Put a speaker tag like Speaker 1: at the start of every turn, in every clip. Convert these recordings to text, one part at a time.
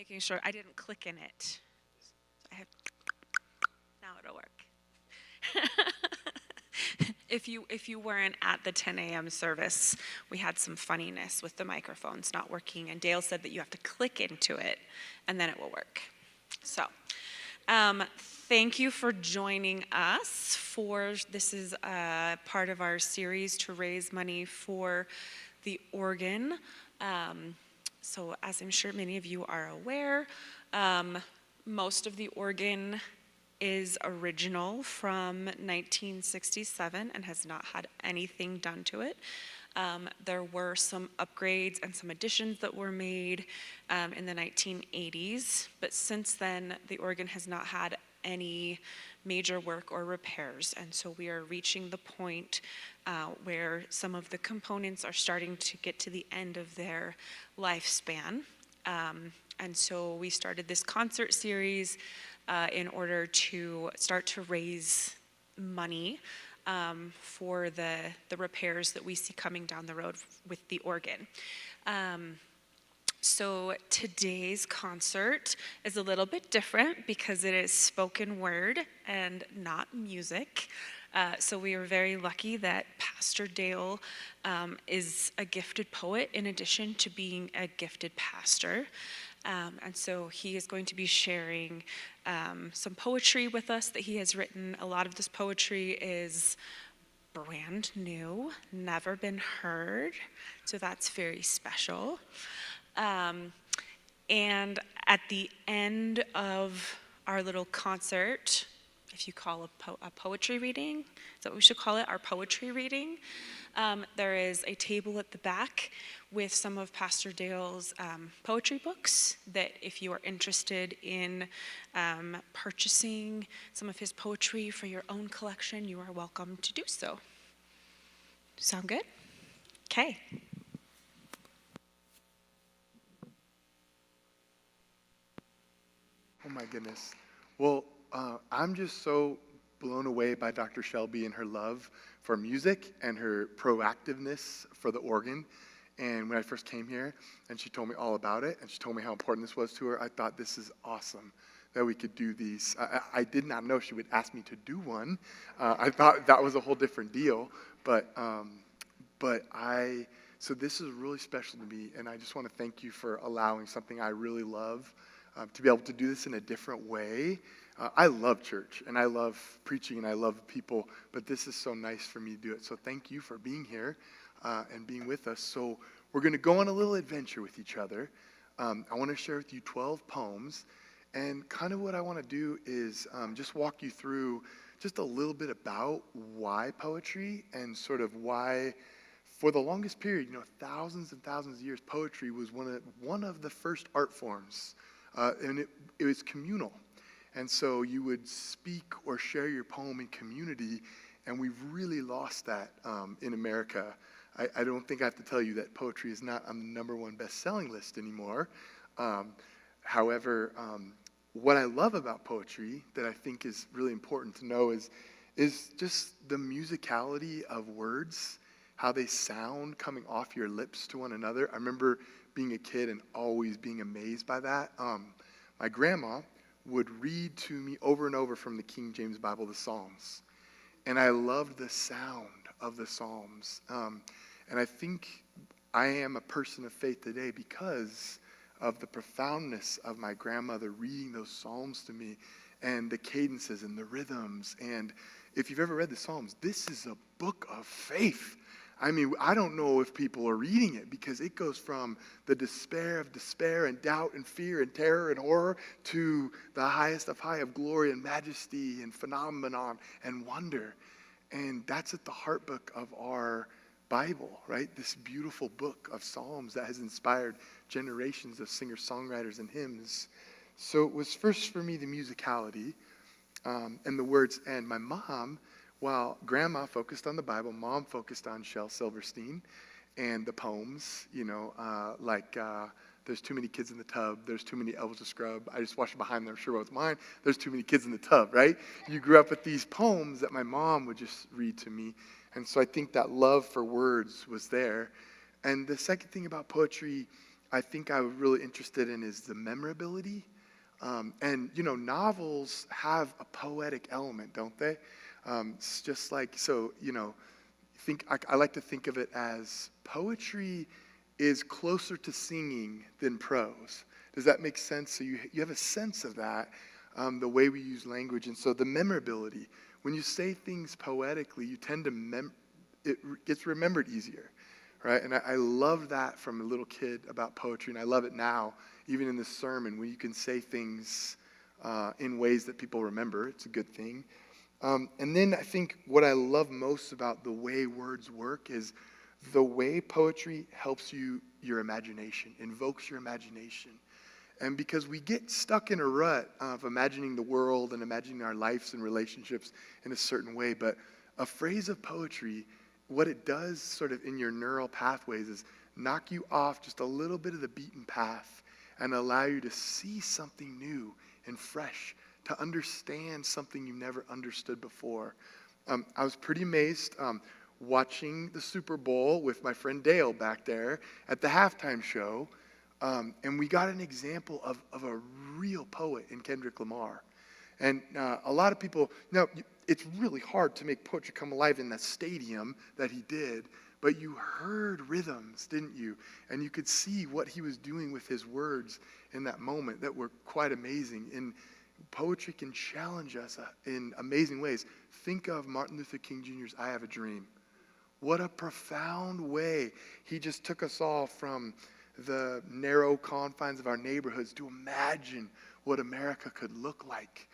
Speaker 1: Making sure I didn't click in it. I have, now it'll work. If you weren't at the 10 a.m. service, we had some funniness with the microphones not working, and Dale said that you have to click into it, and then it will work. So, thank you for joining us for this is part of our series to raise money for the organ. So, as I'm sure many of you are aware, most of the organ is original from 1967 and has not had anything done to it. There were some upgrades and some additions that were made in the 1980s, but since then the organ has not had any major work or repairs, and so we are reaching the point where some of the components are starting to get to the end of their lifespan. And so we started this concert series in order to start to raise money for the repairs that we see coming down the road with the organ. So today's concert is a little bit different because it is spoken word and not music. So we are very lucky that Pastor Dale is a gifted poet in addition to being a gifted pastor. And so he is going to be sharing some poetry with us that he has written. A lot of this poetry is brand new, never been heard, so that's very special. And at the end of our little concert, if you call a poetry reading, is that what we should call it, our poetry reading, there is a table at the back with some of Pastor Dale's poetry books that if you are interested in purchasing some of his poetry for your own collection, you are welcome to do so. Sound good? Okay.
Speaker 2: Oh my goodness. Well, I'm just so blown away by Dr. Shelby and her love for music and her proactiveness for the organ. And when I first came here and she told me all about it and she told me how important this was to her, I thought this is awesome that we could do these. I did not know she would ask me to do one. I thought that was a whole different deal. So this is really special to me, and I just want to thank you for allowing something I really love to be able to do this in a different way. I love church, and I love preaching, and I love people, but this is so nice for me to do it. So thank you for being here and being with us. So we're going to go on a little adventure with each other. I want to share with you 12 poems, and kind of what I want to do is just walk you through just a little bit about why poetry and sort of why, for the longest period, thousands and thousands of years, poetry was one of the first art forms. And it was communal. And so you would speak or share your poem in community, and we've really lost that in America. I don't think I have to tell you that poetry is not on the number one best-selling list anymore. However, what I love about poetry that I think is really important to know is just the musicality of words, how they sound coming off your lips to one another. I remember being a kid and always being amazed by that. My grandma would read to me over and over from the King James Bible, the Psalms. And I loved the sound of the Psalms. And I think I am a person of faith today because of the profoundness of my grandmother reading those Psalms to me and the cadences and the rhythms. And if you've ever read the Psalms, this is a book of faith. I mean, I don't know if people are reading it because it goes from the despair and doubt and fear and terror and horror to the highest of high of glory and majesty and phenomenon and wonder. And that's at the heart book of our Bible, right? This beautiful book of Psalms that has inspired generations of singer-songwriters and hymns. So it was first for me the musicality and the words. And my mom, while grandma focused on the Bible, mom focused on Shel Silverstein and the poems, like there's too many kids in the tub, there's too many elves to scrub. I just watched behind them, I'm sure it was mine. There's too many kids in the tub, right? You grew up with these poems that my mom would just read to me. And so I think that love for words was there. And the second thing about poetry, I think I was really interested in is the memorability. And, novels have a poetic element, don't they? It's just like, so, I like to think of it as poetry is closer to singing than prose. Does that make sense? So you have a sense of that, the way we use language. And so the memorability, when you say things poetically, you tend to it gets remembered easier, right? And I love that from a little kid about poetry, and I love it now, even in this sermon, when you can say things in ways that people remember. It's a good thing. And then I think what I love most about the way words work is the way poetry helps your imagination, invokes your imagination. And because we get stuck in a rut of imagining the world and imagining our lives and relationships in a certain way, but a phrase of poetry, what it does sort of in your neural pathways is knock you off just a little bit of the beaten path and allow you to see something new and fresh, to understand something you never understood before. I was pretty amazed watching the Super Bowl with my friend Dale back there at the halftime show, and we got an example of a real poet in Kendrick Lamar. And a lot of people, it's really hard to make poetry come alive in that stadium that he did, but you heard rhythms, didn't you? And you could see what he was doing with his words in that moment that were quite amazing. And poetry can challenge us in amazing ways. Think of Martin Luther King Jr.'s I Have a Dream. What a profound way he just took us all from the narrow confines of our neighborhoods to imagine what America could look like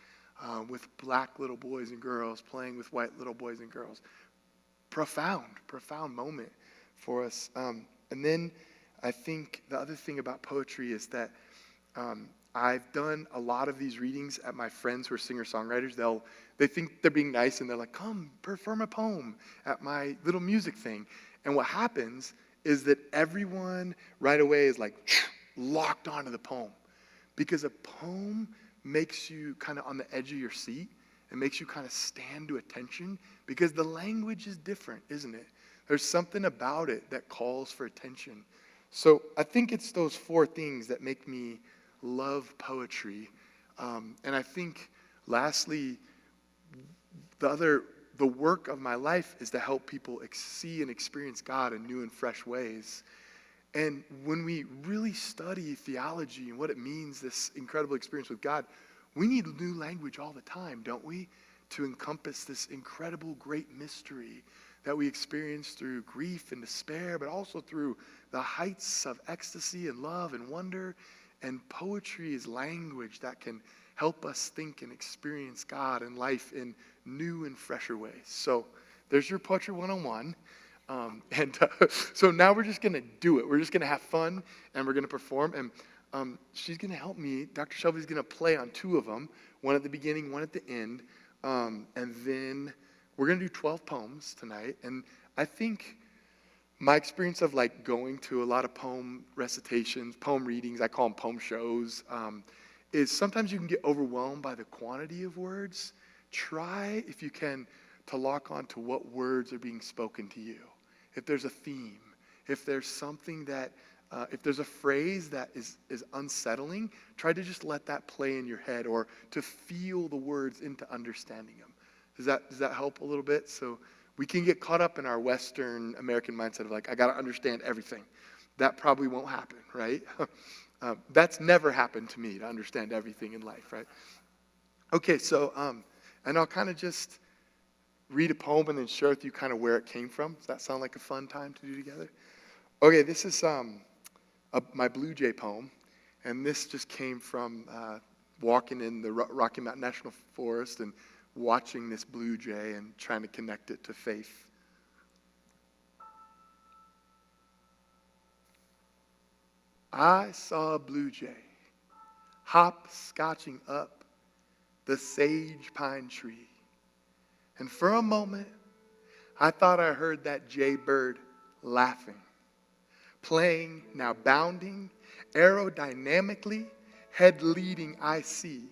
Speaker 2: with black little boys and girls playing with white little boys and girls. Profound moment for us. And then I think the other thing about poetry is that I've done a lot of these readings at my friends who are singer-songwriters. They think they're being nice, and they're like, come, perform a poem at my little music thing. And what happens is that everyone right away is like locked onto the poem. Because a poem makes you kind of on the edge of your seat. It makes you kind of stand to attention because the language is different, isn't it? There's something about it that calls for attention. So I think it's those four things that make me love poetry. And I think, lastly, the work of my life is to help people see and experience God in new and fresh ways. And when we really study theology and what it means, this incredible experience with God, we need new language all the time, don't we? To encompass this incredible, great mystery that we experience through grief and despair, but also through the heights of ecstasy and love and wonder. And poetry is language that can help us think and experience God and life in new and fresher ways. So there's your Poetry 101. So now we're just going to do it. We're just going to have fun, and we're going to perform. And she's going to help me. Dr. Shelby's going to play on two of them, one at the beginning, one at the end. And then we're going to do 12 poems tonight. And I think my experience of like going to a lot of poem recitations, poem readings, I call them poem shows, is sometimes you can get overwhelmed by the quantity of words. Try, if you can, to lock on to what words are being spoken to you. If there's a theme, if there's something that, if there's a phrase that is unsettling, try to just let that play in your head or to feel the words into understanding them. Does that help a little bit? So we can get caught up in our Western American mindset of like, I got to understand everything. That probably won't happen, right? That's never happened to me, to understand everything in life, right? Okay, so, and I'll kind of just read a poem and then share with you kind of where it came from. Does that sound like a fun time to do together? Okay, this is my Blue Jay poem, and this just came from walking in the Rocky Mountain National Forest and watching this blue jay and trying to connect it to faith. I saw a blue jay hop-scotching up the sage pine tree. And for a moment, I thought I heard that jaybird laughing, playing, now bounding, aerodynamically, head leading I see,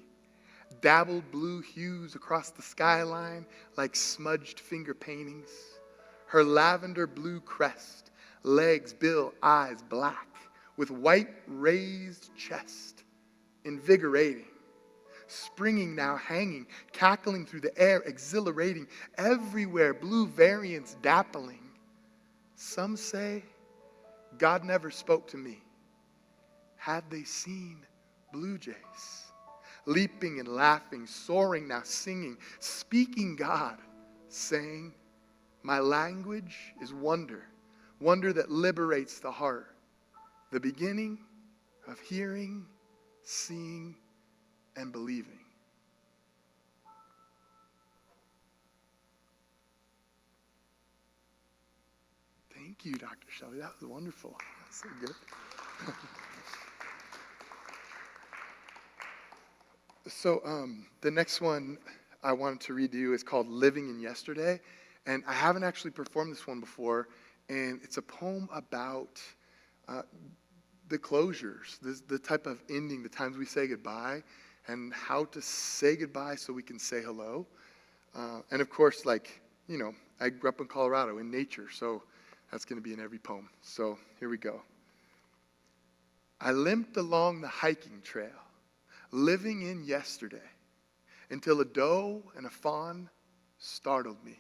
Speaker 2: dabbled blue hues across the skyline like smudged finger paintings. Her lavender blue crest, legs, bill, eyes black, with white raised chest, invigorating, springing now hanging, cackling through the air, exhilarating, everywhere blue variants dappling. Some say God never spoke to me. Had they seen blue jays, leaping and laughing, soaring now singing, speaking God, saying, my language is wonder, wonder that liberates the heart, the beginning of hearing, seeing, and believing. Thank you, Dr. Shelley. That was wonderful. That's so good. So the next one I wanted to read to you is called Living in Yesterday. And I haven't actually performed this one before. And it's a poem about the closures, the type of ending, the times we say goodbye, and how to say goodbye so we can say hello. And of course, I grew up in Colorado in nature, so that's going to be in every poem. So here we go. I limped along the hiking trail, living in yesterday, until a doe and a fawn startled me.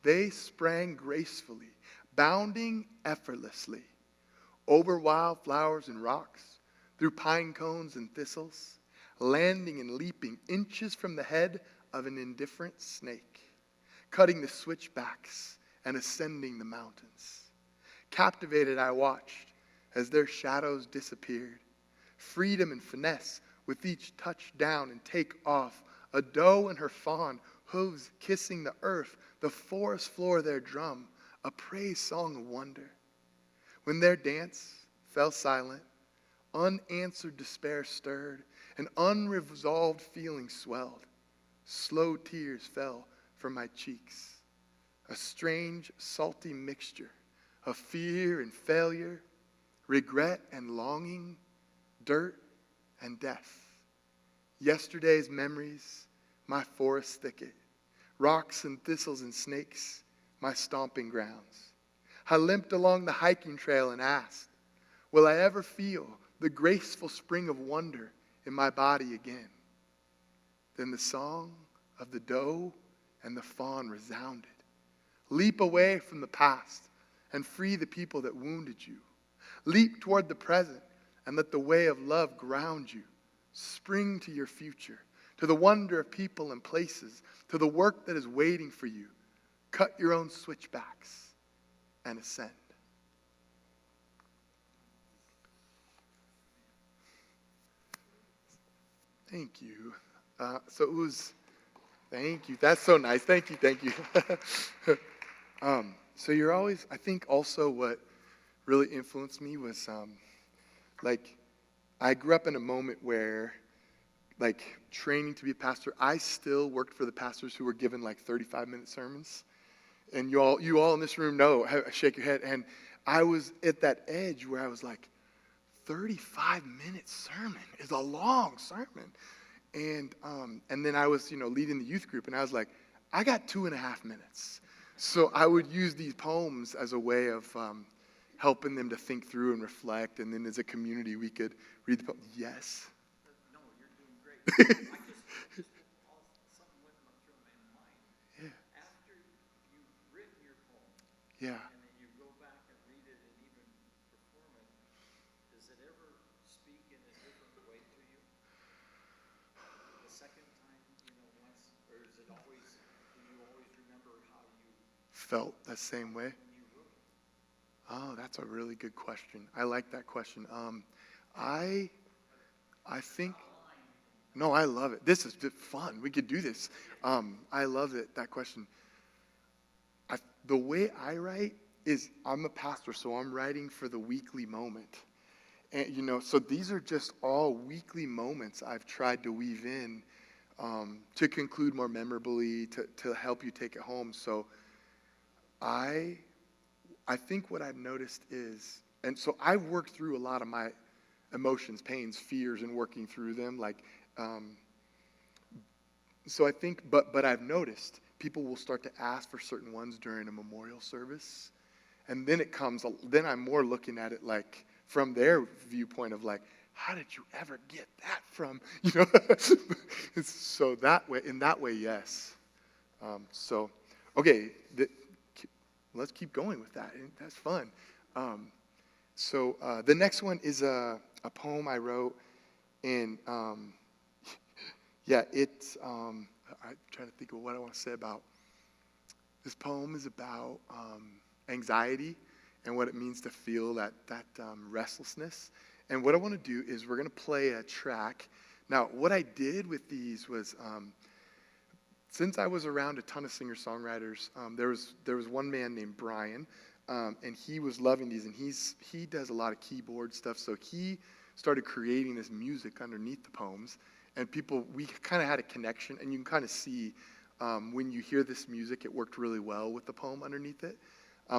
Speaker 2: They sprang gracefully, bounding effortlessly, over wildflowers and rocks, through pine cones and thistles, landing and leaping inches from the head of an indifferent snake, cutting the switchbacks and ascending the mountains. Captivated, I watched as their shadows disappeared. Freedom and finesse with each touch down and take off. A doe and her fawn, hooves kissing the earth, the forest floor their drum, a praise song of wonder. When their dance fell silent, unanswered despair stirred, and unresolved feeling swelled. Slow tears fell from my cheeks. A strange, salty mixture of fear and failure, regret and longing, dirt and death. Yesterday's memories, my forest thicket, rocks and thistles and snakes, my stomping grounds. I limped along the hiking trail and asked, will I ever feel the graceful spring of wonder in my body again? Then the song of the doe and the fawn resounded. Leap away from the past and free the people that wounded you. Leap toward the present and let the way of love ground you. Spring to your future, to the wonder of people and places, to the work that is waiting for you. Cut your own switchbacks and ascend. Thank you. Thank you. That's so nice. Thank you. So you're always, I think also what really influenced me was, I grew up in a moment where, training to be a pastor, I still worked for the pastors who were given 35-minute sermons. And you all in this room know, shake your head. And I was at that edge where I was 35-minute sermon is a long sermon. And then I was, leading the youth group, and I was like, I got 2.5 minutes. So I would use these poems as a way of helping them to think through and reflect, and then as a community we could read the poem. Yes?
Speaker 3: No, you're doing great. Something went through my mind.
Speaker 2: Yeah.
Speaker 3: After you've written your poem,
Speaker 2: Yeah.
Speaker 3: and then you go back and read it and even perform it, does it ever speak in a different way to you? The second time, once, or is it always, do you always remember how you
Speaker 2: Felt that same way?
Speaker 3: when you wrote it?
Speaker 2: Oh, that's a really good question. I like that question. I think, no, I love it. This is fun. We could do this. I love it, that question. The way I write is, I'm a pastor, so I'm writing for the weekly moment. And, so these are just all weekly moments I've tried to weave in to conclude more memorably, to help you take it home. So I think what I've noticed is, and so I've worked through a lot of my emotions, pains, fears, and working through them. So I think, but I've noticed people will start to ask for certain ones during a memorial service. And then then I'm more looking at it from their viewpoint of like, how did you ever get that from, you know? So in that way, yes. So, okay, let's keep going with that. That's fun. So the next one is a poem I wrote, and yeah, it's, I'm trying to think of what I want to say about. This poem is about anxiety and what it means to feel that restlessness. And what I want to do is we're going to play a track. Now, what I did with these was, since I was around a ton of singer-songwriters, there was one man named Brian, and he was loving these, and he does a lot of keyboard stuff, so he started creating this music underneath the poems, and we kind of had a connection, and you can kind of see when you hear this music, it worked really well with the poem underneath it.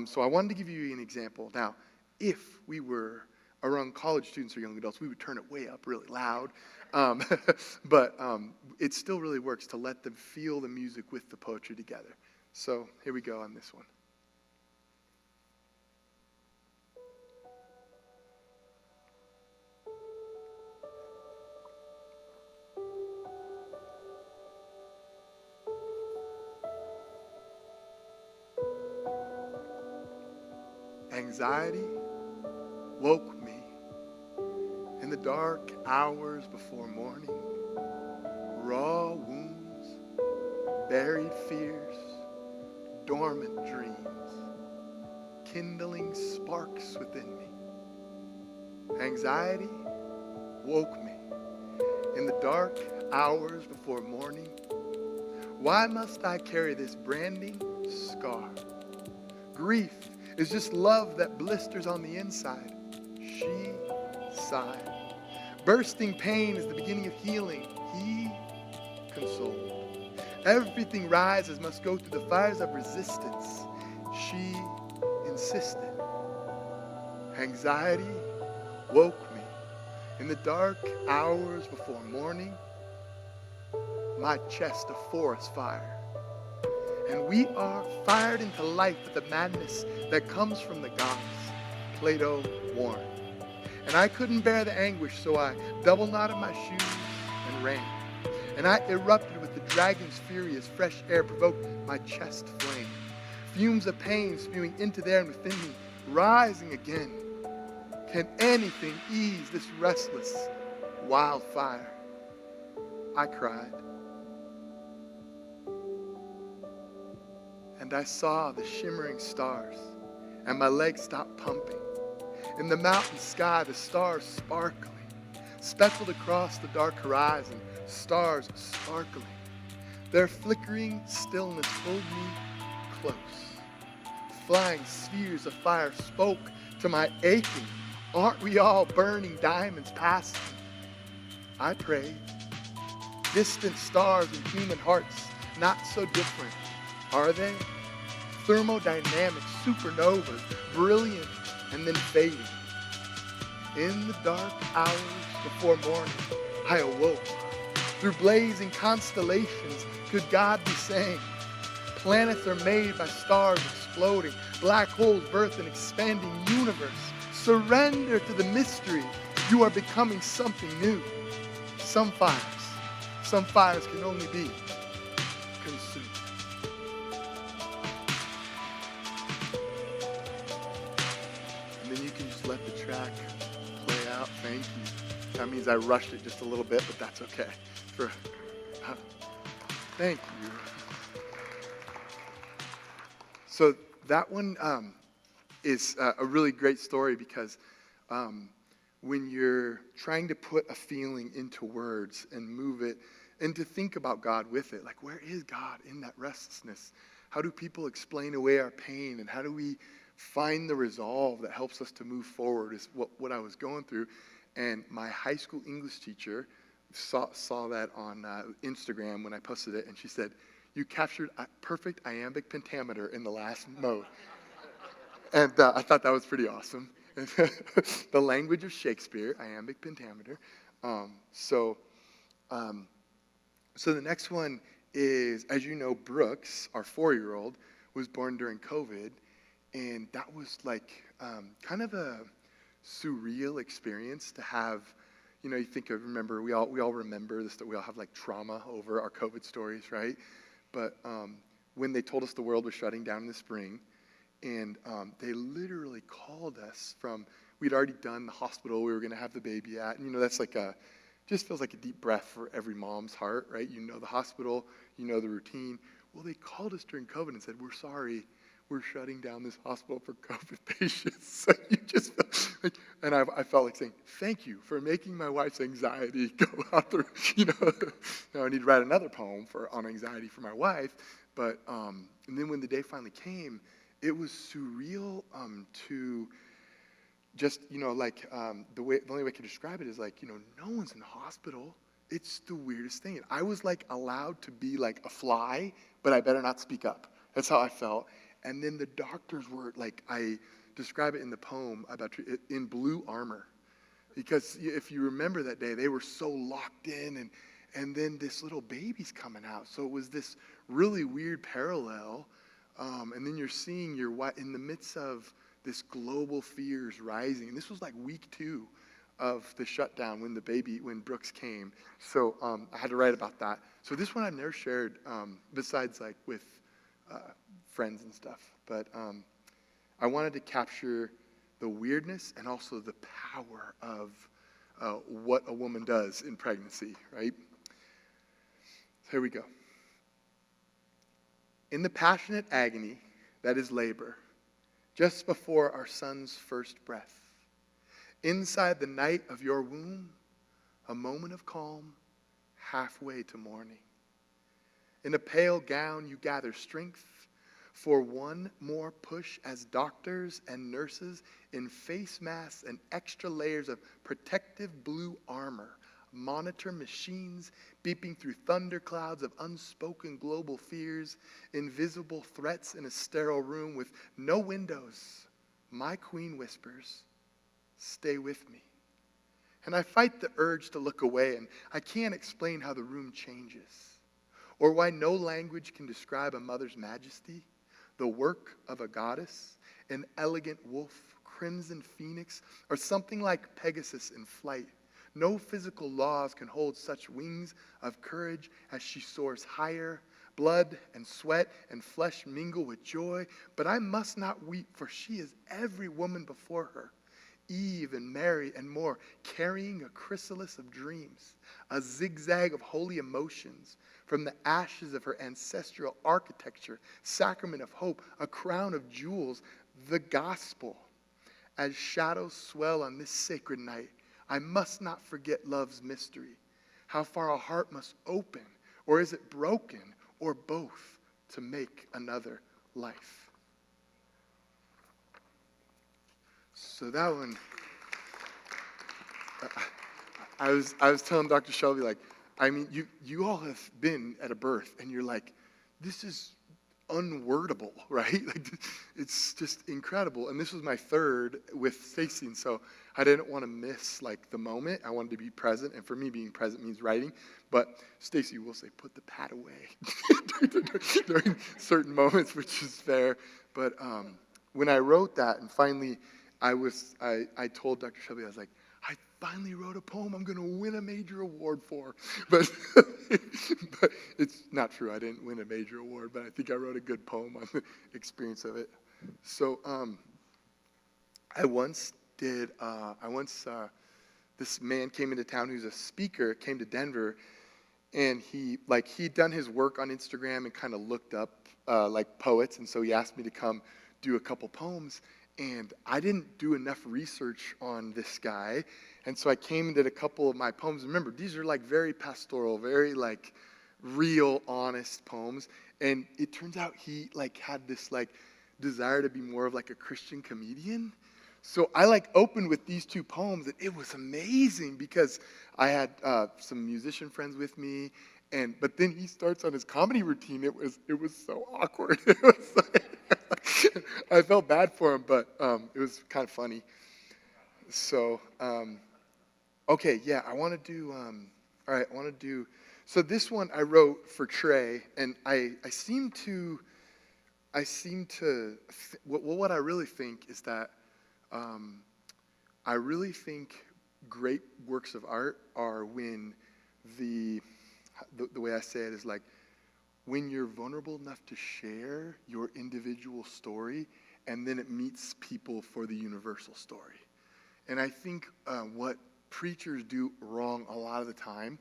Speaker 2: So I wanted to give you an example. Now, if we were around college students or young adults, we would turn it way up really loud. But it still really works to let them feel the music with the poetry together. So here we go on this one. Anxiety woke me in the dark hours before morning. Raw wounds, buried fears, dormant dreams, kindling sparks within me. Anxiety woke me in the dark hours before morning. Why must I carry this branding scar? Grief is just love that blisters on the inside. She sighed. Bursting pain is the beginning of healing. He consoled. Everything rises must go through the fires of resistance. She insisted. Anxiety woke me in the dark hours before morning. My chest a forest fire. And we are fired into life with the madness that comes from the gods, Plato warned. And I couldn't bear the anguish, so I double knotted my shoes and ran. And I erupted with the dragon's fury as fresh air provoked my chest flame. Fumes of pain spewing into there and within me, rising again. Can anything ease this restless wildfire? I cried. And I saw the shimmering stars, and my legs stopped pumping. In the mountain sky, the stars sparkling, speckled across the dark horizon, stars sparkling. Their flickering stillness pulled me close. Flying spheres of fire spoke to my aching. Aren't we all burning diamonds passing? I prayed. Distant stars and human hearts, not so different, are they? Thermodynamic supernovas, brilliant and then fading. In the dark hours before morning, I awoke. Through blazing constellations, could God be saying, planets are made by stars exploding, black holes birth an expanding universe. Surrender to the mystery. You are becoming something new. Some fires can only be consumed. And then you can just let the track play out. Thank you. That means I rushed it just a little bit, but that's okay. Thank you. So that one is a really great story because when you're trying to put a feeling into words and move it and to think about God with it, like where is God in that restlessness? How do people explain away our pain, and how do we find the resolve that helps us to move forward is what I was going through. And my high school English teacher saw that on Instagram when I posted it, and she said, "You captured a perfect iambic pentameter in the last mode." And I thought that was pretty awesome. The language of Shakespeare, iambic pentameter. So the next one is, as you know, Brooks, our 4-year-old, was born during COVID, and that was like kind of a surreal experience to have. You think of, remember, we all remember this, that we all have like trauma over our COVID stories, right? But when they told us the world was shutting down in the spring, and they literally called us from, we'd already done the hospital we were going to have the baby at, and that's like just feels like a deep breath for every mom's heart, right? The hospital, the routine. Well, they called us during COVID and said, we're sorry, we're shutting down this hospital for COVID patients. So you just felt like, and I felt like saying, thank you for making my wife's anxiety go out the, Now I need to write another poem on anxiety for my wife. But, and then when the day finally came, it was surreal to just, the only way I can describe it is like, no one's in the hospital. It's the weirdest thing. I was like allowed to be like a fly, but I better not speak up. That's how I felt. And then the doctors were like, I describe it in the poem about in blue armor. Because if you remember that day, they were so locked in, and then this little baby's coming out. So it was this really weird parallel. And then you're seeing in the midst of this global fears rising. And this was like week 2 of the shutdown when Brooks came. So I had to write about that. So this one I've never shared, besides like with friends and stuff. But I wanted to capture the weirdness and also the power of what a woman does in pregnancy, right? So here we go. In the passionate agony that is labor, just before our son's first breath, inside the night of your womb, a moment of calm, halfway to morning. In a pale gown, you gather strength for one more push as doctors and nurses in face masks and extra layers of protective blue armor monitor machines beeping through thunderclouds of unspoken global fears, invisible threats in a sterile room with no windows. My queen whispers, "Stay with me." And I fight the urge to look away, and I can't explain how the room changes, or why no language can describe a mother's majesty, the work of a goddess, an elegant wolf, crimson phoenix, or something like Pegasus in flight. No physical laws can hold such wings of courage as she soars higher. Blood and sweat and flesh mingle with joy, but I must not weep, for she is every woman before her. Eve and Mary and more, carrying a chrysalis of dreams, a zigzag of holy emotions, from the ashes of her ancestral architecture, sacrament of hope, a crown of jewels, the gospel. As shadows swell on this sacred night, I must not forget love's mystery, how far a heart must open, or is it broken, or both, to make another life. So that one, I was telling Dr. Shelby, like, I mean, you all have been at a birth, and you're like, this is unwordable, right? Like, it's just incredible. And this was my third with Stacy, and so I didn't want to miss like the moment. I wanted to be present, and for me, being present means writing. But Stacy will say, "Put the pad away," during certain moments, which is fair. But when I wrote that, and finally, I told Dr. Shelby, I was like, I finally wrote a poem I'm going to win a major award for. But it's not true. I didn't win a major award, but I think I wrote a good poem on the experience of it. So this man came into town who's a speaker, came to Denver, and he'd done his work on Instagram and kind of looked up like poets, and so he asked me to come do a couple poems. And I didn't do enough research on this guy. And so I came and did a couple of my poems. Remember, these are like very pastoral, very like real, honest poems. And it turns out he like had this like desire to be more of like a Christian comedian. So I like opened with these 2 poems, and it was amazing because I had some musician friends with me. But then he starts on his comedy routine. It was so awkward. It was like, I felt bad for him, but it was kind of funny. So, okay, yeah, I want to do, so this one I wrote for Trey, and I seem to, what I really think is that I really think great works of art are when the way I say it is like when you're vulnerable enough to share your individual story, and then it meets people for the universal story. And I think what preachers do wrong a lot of the time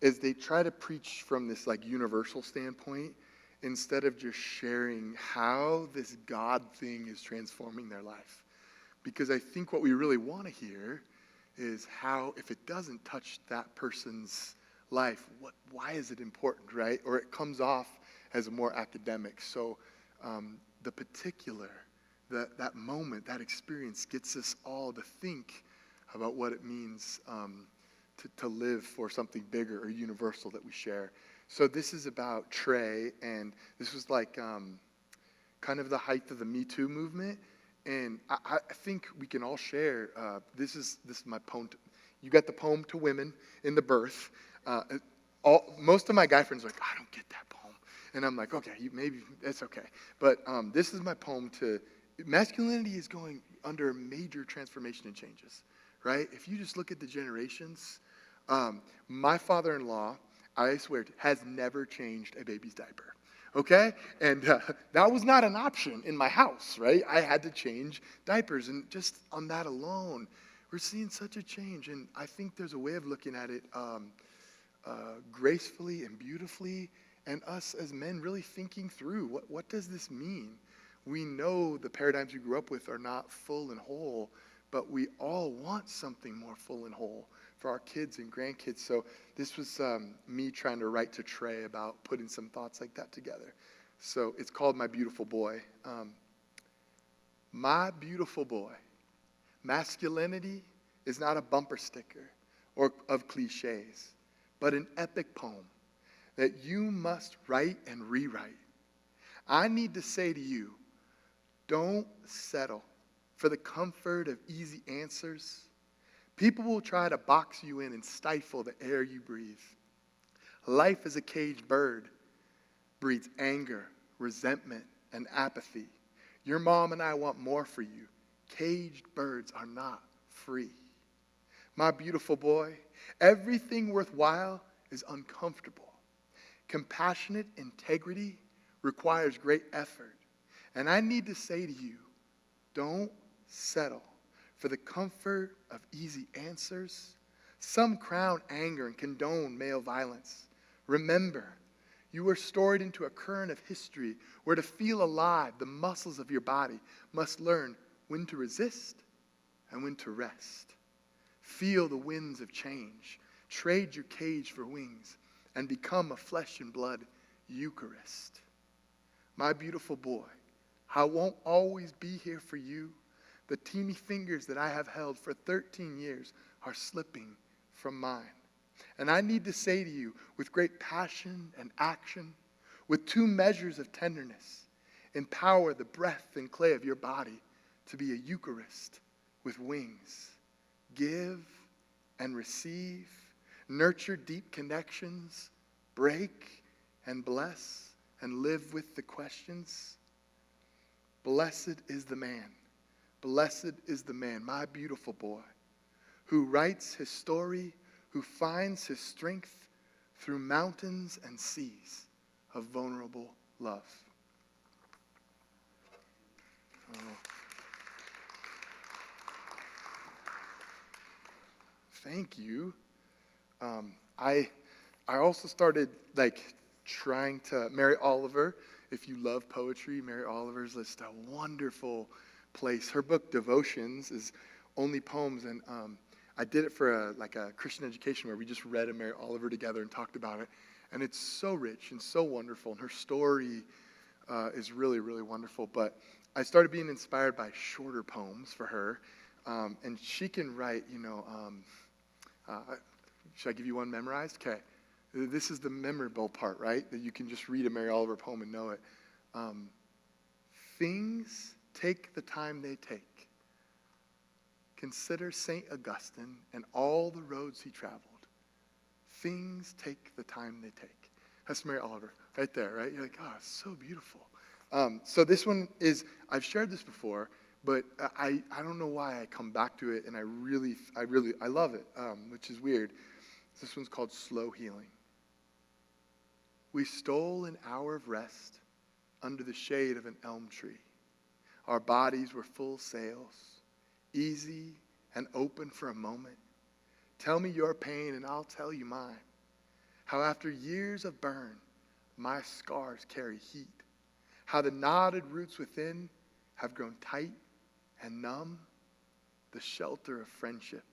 Speaker 2: is they try to preach from this like universal standpoint instead of just sharing how this God thing is transforming their life. Because I think what we really want to hear is how, if it doesn't touch that person's life, why is it important, right? Or it comes off as more academic. So the particular, that moment, that experience gets us all to think about what it means to live for something bigger or universal that we share. So this is about Trey, and this was like kind of the height of the Me Too movement. And I think we can all share. This is my poem. You got the poem to women in the birth. Most of my guy friends are like, I don't get that poem, and I'm like, okay, maybe that's okay. But this is my poem to masculinity is going under major transformation and changes, right? If you just look at the generations, my father-in-law, I swear, has never changed a baby's diaper. Okay? And that was not an option in my house, right? I had to change diapers. And just on that alone, we're seeing such a change. And I think there's a way of looking at it gracefully and beautifully, and us as men really thinking through, what does this mean? We know the paradigms we grew up with are not full and whole, but we all want something more full and whole for our kids and grandkids. So this was me trying to write to Trey about putting some thoughts like that together. So it's called My Beautiful Boy. My beautiful boy, masculinity is not a bumper sticker or of cliches, but an epic poem that you must write and rewrite. I need to say to you, don't settle for the comfort of easy answers. People will try to box you in and stifle the air you breathe. Life as a caged bird breeds anger, resentment, and apathy. Your mom and I want more for you. Caged birds are not free. My beautiful boy, everything worthwhile is uncomfortable. Compassionate integrity requires great effort. And I need to say to you, don't settle for the comfort of easy answers. Some crown anger and condone male violence. Remember, you were stored into a current of history where to feel alive, the muscles of your body must learn when to resist and when to rest. Feel the winds of change. Trade your cage for wings and become a flesh and blood Eucharist. My beautiful boy, I won't always be here for you. The teeny fingers that I have held for 13 years are slipping from mine. And I need to say to you, with great passion and action, with 2 measures of tenderness, empower the breath and clay of your body to be a Eucharist with wings. Give and receive, nurture deep connections, break and bless, and live with the questions. Blessed is the man. Blessed is the man, my beautiful boy, who writes his story, who finds his strength through mountains and seas of vulnerable love. Oh. Thank you. I also started trying to, Mary Oliver, if you love poetry, Mary Oliver's just a wonderful place. Her book Devotions is only poems, and I did it for a Christian education where we just read a Mary Oliver together and talked about it, and it's so rich and so wonderful, and her story is really, really wonderful. But I started being inspired by shorter poems for her, and she can write, should I give you one memorized? Okay. This is the memorable part, right? That you can just read a Mary Oliver poem and know it. Things take the time they take. Consider St. Augustine and all the roads he traveled. Things take the time they take. That's Mary Oliver right there, right? You're like, oh, it's so beautiful. So this one is, I've shared this before, But I don't know why I come back to it, and I love it, which is weird. This one's called Slow Healing. We stole an hour of rest under the shade of an elm tree. Our bodies were full sails, easy and open for a moment. Tell me your pain and I'll tell you mine. How after years of burn, my scars carry heat. How the knotted roots within have grown tight and numb. The shelter of friendship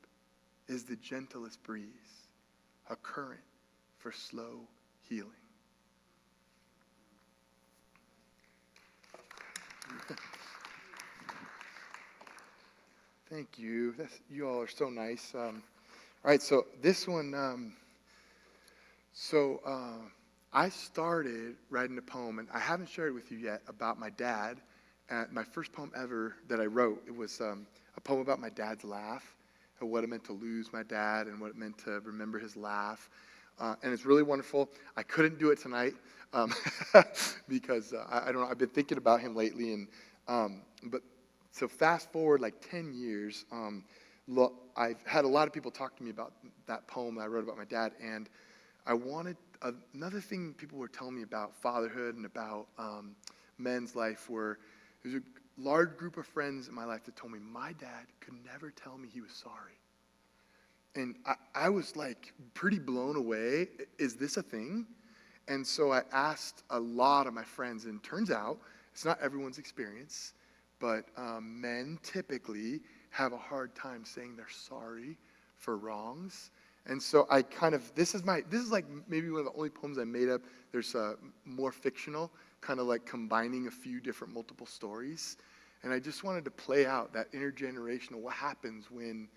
Speaker 2: is the gentlest breeze, a current for slow healing. Thank you. You all are so nice. All right, so this one, I started writing a poem, and I haven't shared it with you yet, about my dad. My first poem ever that I wrote, it was a poem about my dad's laugh, and what it meant to lose my dad, and what it meant to remember his laugh. And it's really wonderful. I couldn't do it tonight because I don't know. I've been thinking about him lately, and so fast forward like 10 years. I've had a lot of people talk to me about that poem that I wrote about my dad, and I wanted another thing people were telling me about fatherhood and about men's life were there's a large group of friends in my life that told me my dad could never tell me he was sorry. And I was like pretty blown away. Is this a thing? And so I asked a lot of my friends, and it turns out it's not everyone's experience, but men typically have a hard time saying they're sorry for wrongs. And so I kind of, this is like maybe one of the only poems I made up. There's more fictional, kind of like combining a few different multiple stories. And I just wanted to play out that intergenerational, what happens when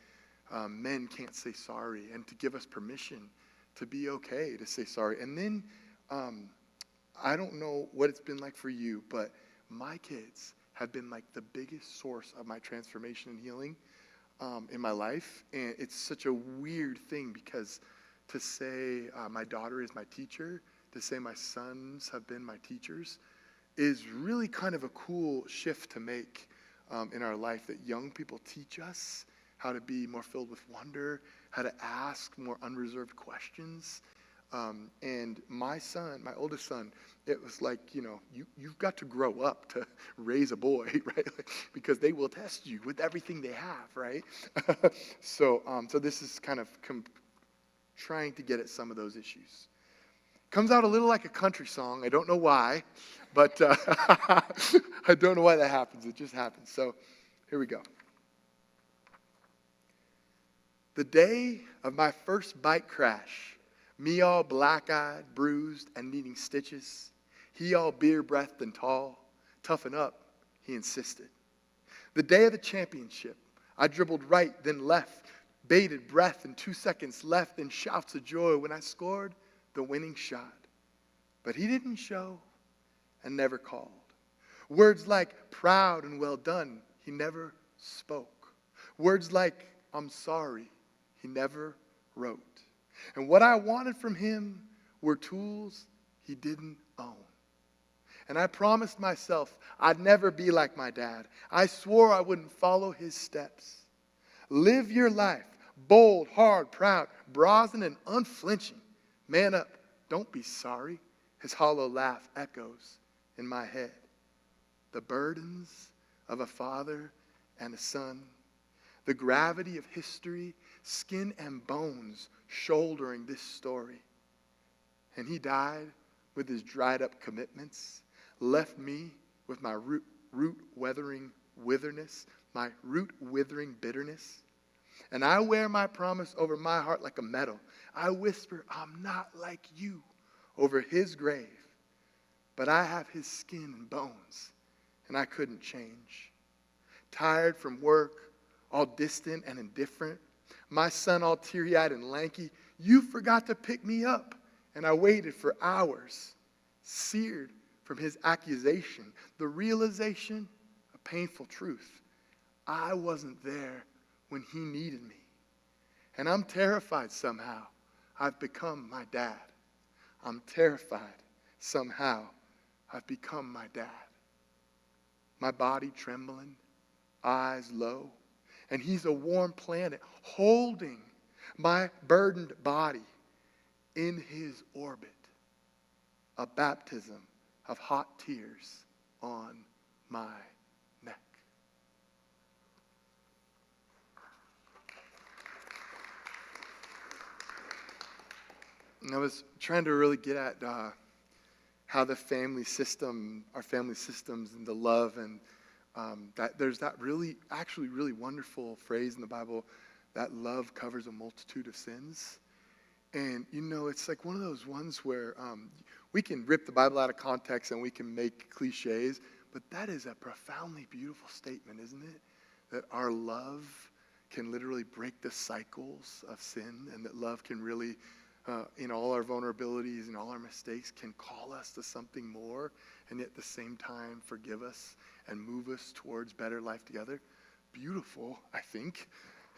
Speaker 2: men can't say sorry, and to give us permission to be okay to say sorry. And then I don't know what it's been like for you, but my kids have been like the biggest source of my transformation and healing in my life. And it's such a weird thing because to say my daughter is my teacher, to say my sons have been my teachers, is really kind of a cool shift to make in our life, that young people teach us how to be more filled with wonder, how to ask more unreserved questions. And my son, my oldest son, it was like, you've got to grow up to raise a boy, right? Because they will test you with everything they have, right? So this is kind of trying to get at some of those issues. Comes out a little like a country song. I don't know why, but I don't know why that happens. It just happens. So here we go. The day of my first bike crash, me all black-eyed, bruised, and needing stitches. He all beer-breathed and tall. Toughen up, he insisted. The day of the championship, I dribbled right, then left, bated breath, and 2 seconds left, and shouts of joy when I scored the winning shot. But he didn't show and never called. Words like proud and well done, he never spoke. Words like I'm sorry, he never wrote. And what I wanted from him were tools he didn't own. And I promised myself I'd never be like my dad. I swore I wouldn't follow his steps. Live your life, bold, hard, proud, brazen, and unflinching. Man up, don't be sorry. His hollow laugh echoes in my head. The burdens of a father and a son, the gravity of history, skin and bones shouldering this story. And he died with his dried up commitments, left me with my root withering witherness, my root withering bitterness. And I wear my promise over my heart like a medal. I whisper, I'm not like you, over his grave. But I have his skin and bones, and I couldn't change. Tired from work, all distant and indifferent, my son all teary-eyed and lanky, you forgot to pick me up. And I waited for hours, seared from his accusation, the realization, a painful truth. I wasn't there when he needed me. And I'm terrified somehow I've become my dad. I'm terrified somehow I've become my dad. My body trembling, eyes low. And he's a warm planet holding my burdened body in his orbit. A baptism of hot tears on my neck. And I was trying to really get at how the family system, our family systems, and the love, and that there's that really wonderful phrase in the Bible that love covers a multitude of sins. And it's like one of those ones where we can rip the Bible out of context and we can make cliches, but that is a profoundly beautiful statement, isn't it? That our love can literally break the cycles of sin, and that love can really, in all our vulnerabilities and all our mistakes, can call us to something more, and at the same time forgive us and move us towards better life together. Beautiful, I think.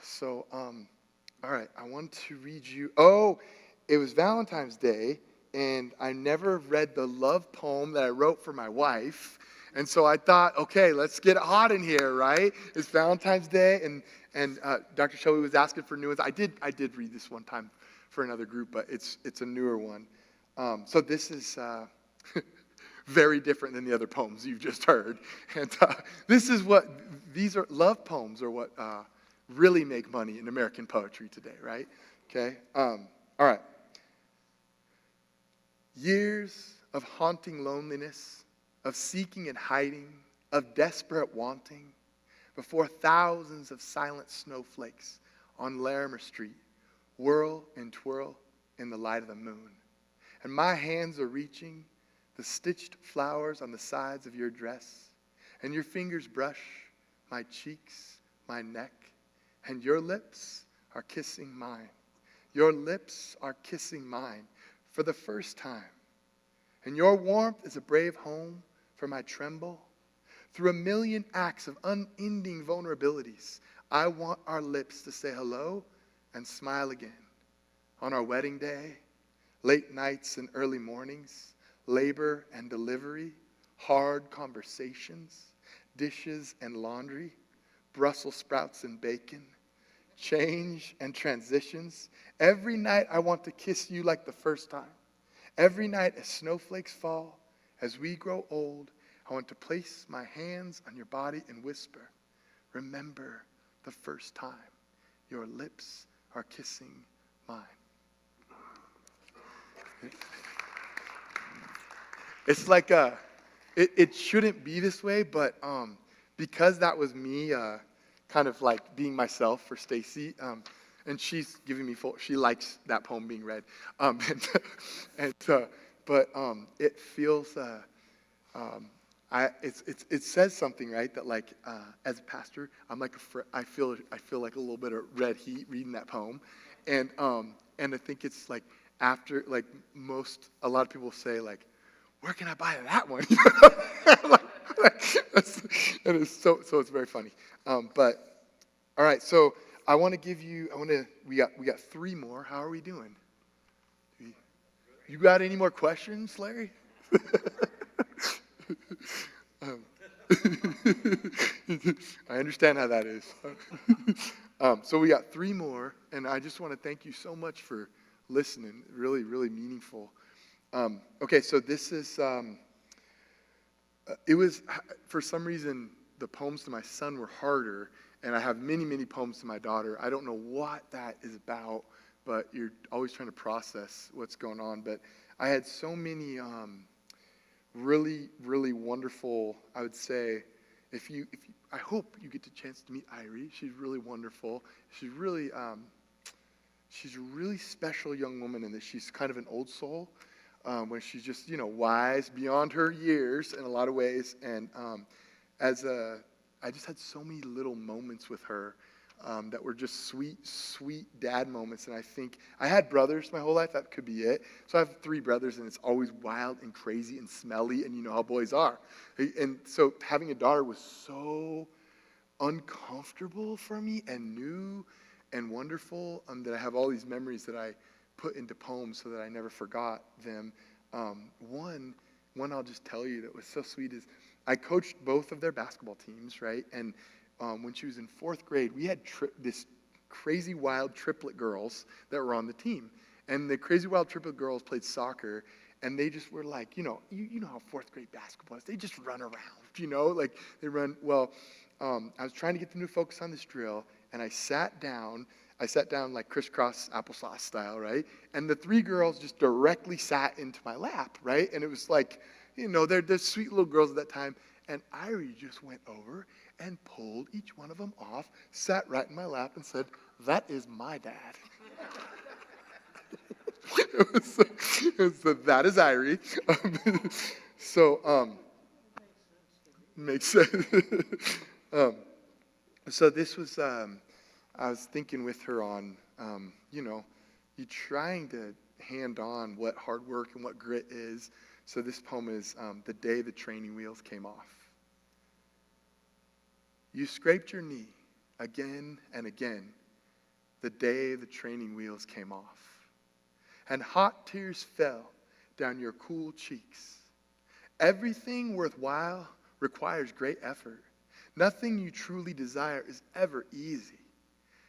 Speaker 2: So, all right, I want to read you. Oh, it was Valentine's Day, and I never read the love poem that I wrote for my wife. And so I thought, okay, let's get it hot in here, right? It's Valentine's Day, and Dr. Shelby was asking for new ones. I did read this one time for another group, but it's a newer one. So this is very different than the other poems you've just heard. And these are love poems are what really make money in American poetry today, right? Okay? All right. Years of haunting loneliness, of seeking and hiding, of desperate wanting, before thousands of silent snowflakes on Larimer Street whirl and twirl in the light of the moon. And my hands are reaching the stitched flowers on the sides of your dress, and your fingers brush my cheeks, my neck, and your lips are kissing mine. Your lips are kissing mine for the first time. And your warmth is a brave home for my tremble. Through a million acts of unending vulnerabilities, I want our lips to say hello and smile again. On our wedding day, late nights and early mornings, labor and delivery, hard conversations, dishes and laundry, Brussels sprouts and bacon, change and transitions. Every night I want to kiss you like the first time. Every night as snowflakes fall, as we grow old, I want to place my hands on your body and whisper, remember the first time your lips are kissing mine. It's like it shouldn't be this way, but because that was me kind of like being myself for Stacy, and she's giving me she likes that poem being read. But it feels, it says something, right? That like, as a pastor, I'm like, I feel like a little bit of red heat reading that poem. And I think it's like after, like a lot of people say like, where can I buy that one? It is so it's very funny. But all right, so I want to give you. We got 3 more. How are we doing? You got any more questions, Larry? I understand how that is. So we got 3 more, and I just want to thank you so much for listening. Really, really meaningful. Okay, so this is. It was, for some reason, the poems to my son were harder, and I have many, many poems to my daughter. I don't know what that is about, but you're always trying to process what's going on. But I had so many really, really wonderful, I would say, I hope you get the chance to meet Irie. She's really wonderful. She's a really special young woman in that she's kind of an old soul. When she's just, wise beyond her years in a lot of ways. And I just had so many little moments with her that were just sweet, sweet dad moments. And I think I had brothers my whole life. That could be it. So I have 3 brothers, and it's always wild and crazy and smelly, and you know how boys are. And so having a daughter was so uncomfortable for me and new and wonderful that I have all these memories that I put into poems so that I never forgot them. One I'll just tell you that was so sweet is I coached both of their basketball teams, right? And when she was in 4th grade, we had this crazy wild triplet girls that were on the team. And the crazy wild triplet girls played soccer, and they just were like, you know how 4th grade basketball is. They just run around, like they run. Well, I was trying to get them to focus on this drill, and I sat down like crisscross applesauce style, right? And the 3 girls just directly sat into my lap, right? And it was like, they're sweet little girls at that time. And Irie just went over and pulled each one of them off, sat right in my lap, and said, "That is my dad." So that is Irie. Makes sense. So this was, I was thinking with her on, you trying to hand on what hard work and what grit is. So this poem is The Day the Training Wheels Came Off. You scraped your knee again and again the day the training wheels came off, and hot tears fell down your cool cheeks. Everything worthwhile requires great effort. Nothing you truly desire is ever easy.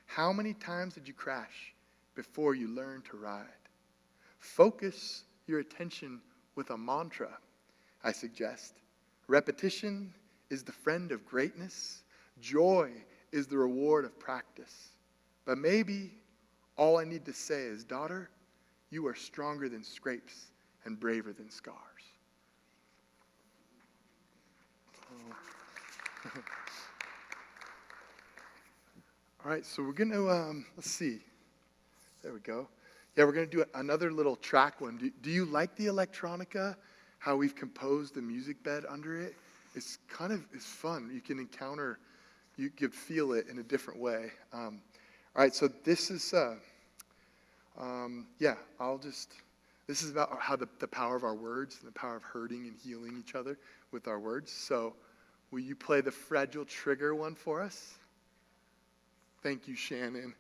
Speaker 2: How many times did you crash before you learned to ride? Focus your attention with a mantra, I suggest. Repetition is the friend of greatness. Joy is the reward of practice. But maybe all I need to say is, daughter, you are stronger than scrapes and braver than scars. All right, so we're going to, let's see. There we go. Yeah, we're going to do another little track one. Do you like the electronica, how we've composed the music bed under it? It's fun. You can you could feel it in a different way. All right, so this is, this is about how the power of our words and the power of hurting and healing each other with our words. So will you play the Fragile Trigger one for us? Thank you, Shannon.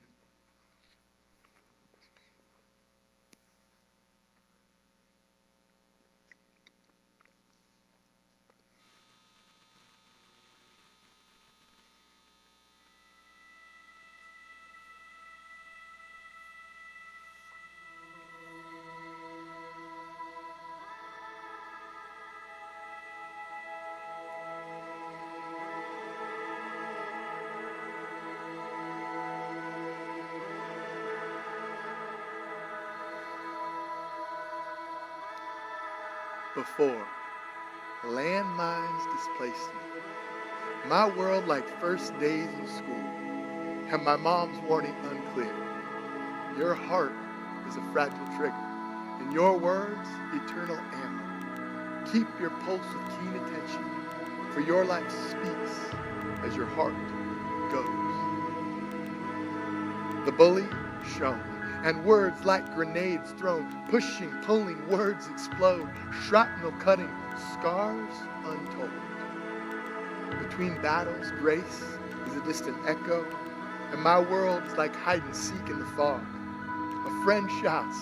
Speaker 2: Before landmines displaced me, my world like first days in school, and my mom's warning unclear. Your heart is a fragile trigger, and your words eternal ammo. Keep your pulse with keen attention, for your life speaks as your heart goes. The bully shown, and words like grenades thrown, pushing, pulling, words explode, shrapnel cutting, scars untold. Between battles, grace is a distant echo, and my world is like hide and seek in the fog. A friend shouts,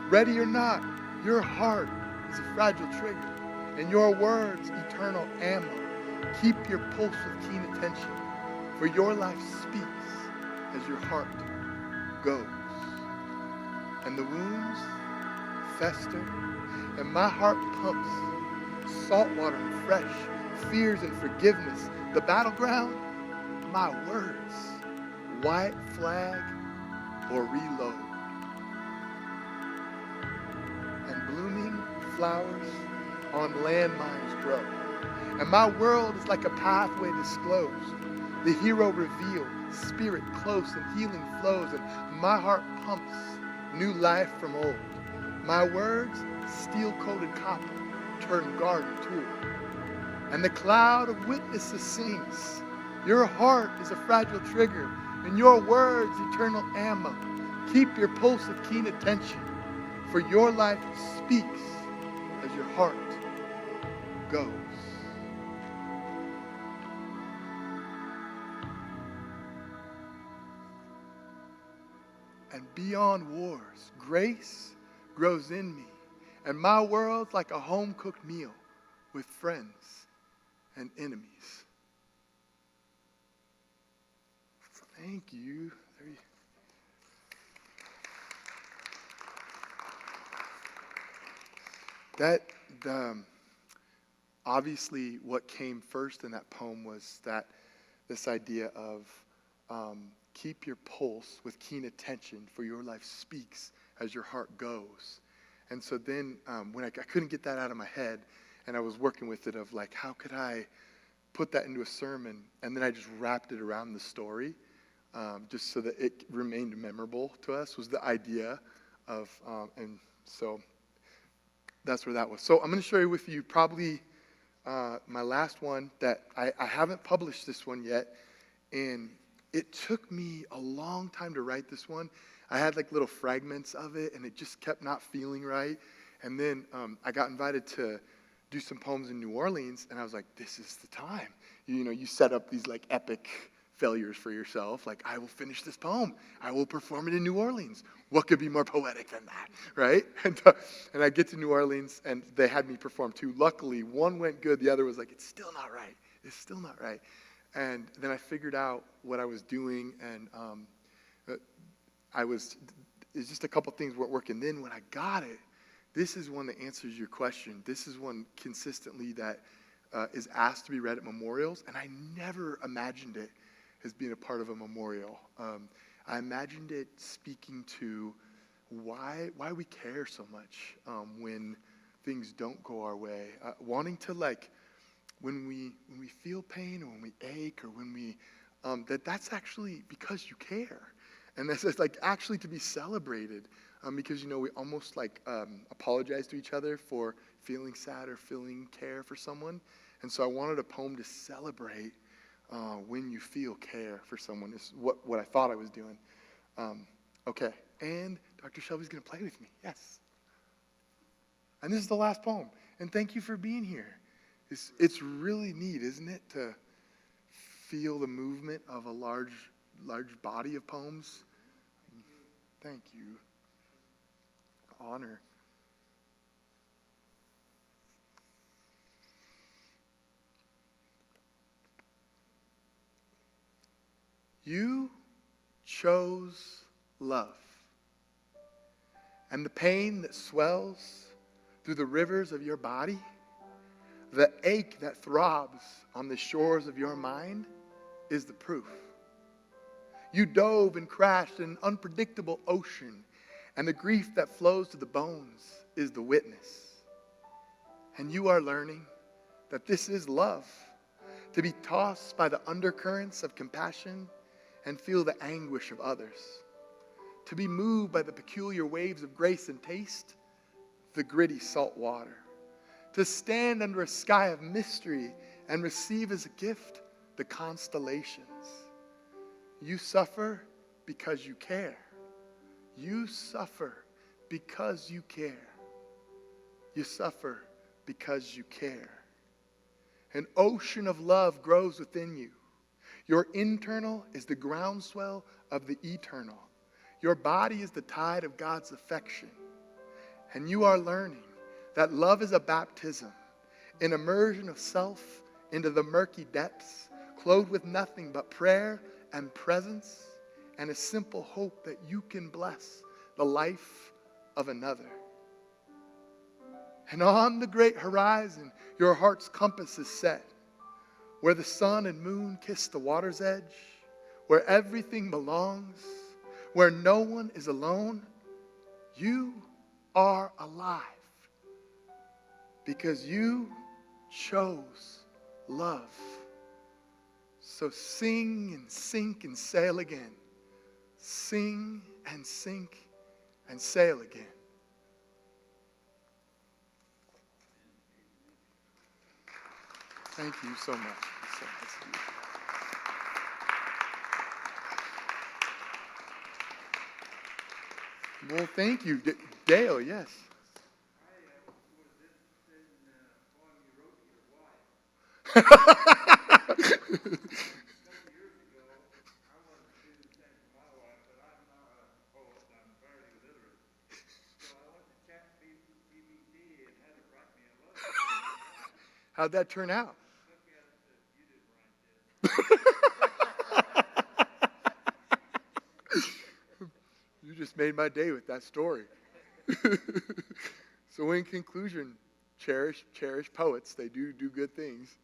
Speaker 2: ready or not, your heart is a fragile trigger, and your words eternal ammo. Keep your pulse with keen attention, for your life speaks as your heart goes. And the wounds fester, and my heart pumps, saltwater and fresh, fears and forgiveness. The battleground, my words, white flag or reload. And blooming flowers on landmines grow. And my world is like a pathway disclosed, the hero revealed, spirit close and healing flows, and my heart pumps new life from old. My words, steel-coated copper, turn garden tool. And the cloud of witnesses sings. Your heart is a fragile trigger, and your words eternal ammo. Keep your pulse of keen attention, for your life speaks as your heart goes. And beyond wars, grace grows in me, and my world's like a home-cooked meal with friends and enemies. Thank you. That obviously what came first in that poem was that this idea of keep your pulse with keen attention, for your life speaks as your heart goes. And so then when I couldn't get that out of my head, and I was working with it of like, how could I put that into a sermon? And then I just wrapped it around the story, just so that it remained memorable to us, was the idea of, and so that's where that was. So I'm going to share with you probably my last one that I haven't published this one yet, and it took me a long time to write this one. I had like little fragments of it, and it just kept not feeling right. And then I got invited to do some poems in New Orleans, and I was like, this is the time. You know, you set up these like epic failures for yourself, like, I will finish this poem. I will perform it in New Orleans. What could be more poetic than that, right? And I get to New Orleans, and they had me perform two. Luckily, one went good. The other was like, it's still not right. It's still not right. And then I figured out what I was doing, and it's just a couple things weren't working. Then when I got it, this is one that answers your question. This is one consistently that is asked to be read at memorials, and I never imagined it as being a part of a memorial. I imagined it speaking to why we care so much when things don't go our way. Wanting to, like, when we feel pain or when we ache or when we, that's actually because you care. And that's like actually to be celebrated, because, you know, we almost like apologize to each other for feeling sad or feeling care for someone. And so I wanted a poem to celebrate when you feel care for someone, is what I thought I was doing. Okay, and Dr. Shelby's going to play with me, yes. And this is the last poem. And thank you for being here. It's really neat, isn't it, to feel the movement of a large body of poems. Thank you. Honor. You chose love, and the pain that swells through the rivers of your body, the ache that throbs on the shores of your mind, is the proof. You dove and crashed in an unpredictable ocean, and the grief that flows to the bones is the witness. And you are learning that this is love, to be tossed by the undercurrents of compassion and feel the anguish of others, to be moved by the peculiar waves of grace and taste the gritty salt water, to stand under a sky of mystery and receive as a gift the constellations. You suffer because you care. You suffer because you care. You suffer because you care. An ocean of love grows within you. Your internal is the groundswell of the eternal. Your body is the tide of God's affection. And you are learning that love is a baptism, an immersion of self into the murky depths, clothed with nothing but prayer and presence and a simple hope that you can bless the life of another. And on the great horizon, your heart's compass is set, where the sun and moon kiss the water's edge, where everything belongs, where no one is alone. You are alive because you chose love. So sing and sink and sail again. Sing and sink and sail again. Thank you so much. It's so nice of you. Well, thank you. Dale, yes.
Speaker 3: I was interested in the poem you wrote to your wife. A couple years ago, I wanted to do the same for my wife, but I'm not a poet. I'm fairly illiterate. So I went to ChatGPT and had it write me a love letter.
Speaker 2: How'd that turn out?
Speaker 3: Look at it and said, you didn't write this.
Speaker 2: just made my day with that story. So in conclusion, cherish poets. They do good things.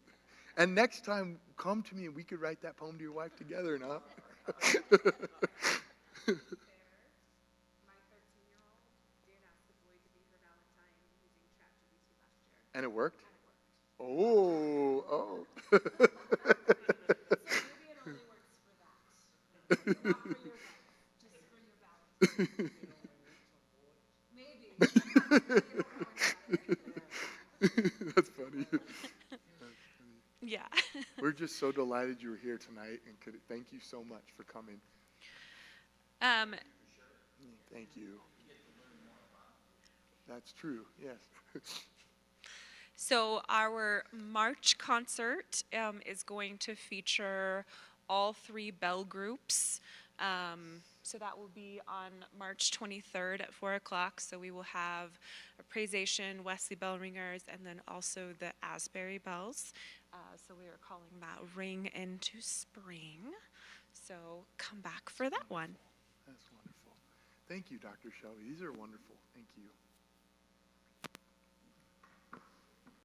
Speaker 2: And next time, come to me and we could write that poem to your wife together, now.
Speaker 1: My 13-year-old did ask the boy to be her Valentine using ChatGPT last year.
Speaker 2: And it worked? Oh.
Speaker 1: So maybe it only works for that. Not for your wife, just for your Valentine. Maybe.
Speaker 2: That's funny.
Speaker 1: Yeah.
Speaker 2: We're just so delighted you were here tonight, and thank you so much for coming. Thank you. That's true, yes.
Speaker 1: So our March concert is going to feature all 3 bell groups. So that will be on March 23rd at 4 o'clock. So we will have Appraisation, Wesley Bell Ringers, and then also the Asbury Bells. So we are calling that Ring into Spring. So come back for that one.
Speaker 2: That's wonderful. Thank you, Dr. Shelby. These are wonderful. Thank you.